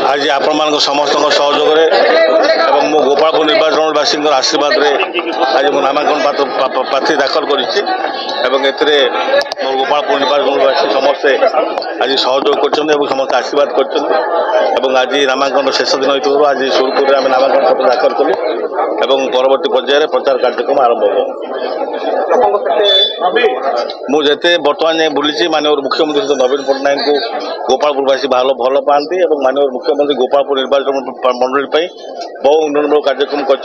आज आपण मान समस्त सहयोग मो गोपालपुर निर्वाचनवासी आशीर्वाद आज मो नामांकन प्रार्थी दाखल कर गोपालपुर निर्वाचनवासी समस्ते आज सहयोग कर समस्त आशीर्वाद कर आज नामांकन शेष दिन हो आज सुरपुर में नामांकन पत्र दाखल कलु परवर्ती पर्यायर प्रचार कार्यक्रम आरंभ हो मुझे बर्तमान जाए बुली माननीय मुख्यमंत्री नवीन पट्टनायक को गोपालपुरवासी भल पाती माननीय मुख्यमंत्री गोपालपुर निर्वाचन मंडल बहु उन्नयनमूलक कार्यक्रम कर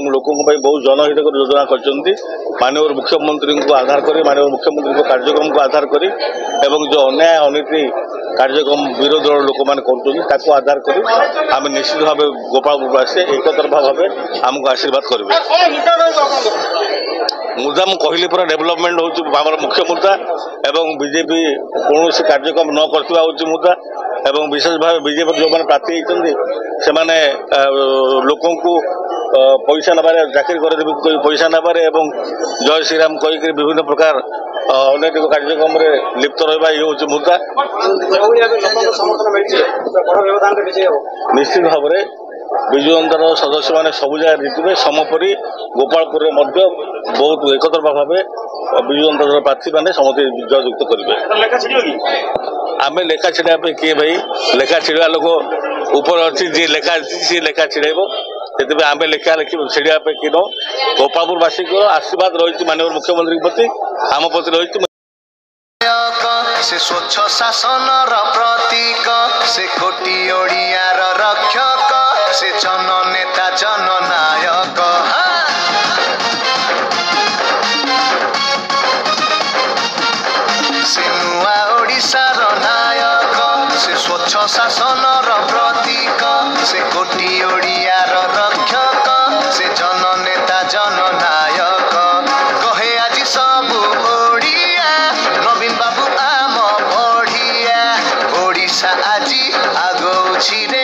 लोकों बहु जनहित योजना कर माननीय मुख्यमंत्री को आधार कर माननीय मुख्यमंत्री कार्यक्रम को आधार कर जो अन्याय अनीति कार्यक्रम विरोधी दल लोक मैंने आधार कर आम निश्चित भाव गोपालपुरवासी एक तरफा भाव आमको आशीर्वाद करेंगे मुद्दा मुझे कहली पूरा डेभलपमेंट हो मुख्य मुद्दा एवं बीजेपी कौन कार्यक्रम न करवा मुद्दा एवं विशेष भाव बीजेपी जो मैंने प्रार्थी होती से लोक पैसा नबारे चाकरी कर पैसा नबारे जय श्रीराम कहीक विभिन्न प्रकार अनैतिक कार्यक्रम लिप्त रहा ये हूँ मुद्दा निश्चित भाव में विजु जनतार सदस्य मैंने सब जगह जीतने समपरी गोपालपुर बहुत एक तरफा भाव विजु जनता प्रार्थी मैंने समस्त जययुक्त करेंगे आम लेखा छिड़ा किए भाई लेखा छिड़ा लोक ऊपर अच्छी जी लेखा सी लेखा छिड़ब से आम लेखा लिखी छिड़ा कि न गोपालपुरवासी आशीर्वाद रही माननीय मुख्यमंत्री प्रति आम प्रति रही से स्वच्छ शासन प्रतीक से कोटी ओडियार रक्षक से जननेता जननायक से नुआ ओडिशार नायक से स्वच्छ शासन प्रतीक से कोटी ओडियार रक्षक से जननेता जननायक कहे आज सब ओडिया नवीन बाबू आम बढ़िया ओडिशा आज आगौछि रे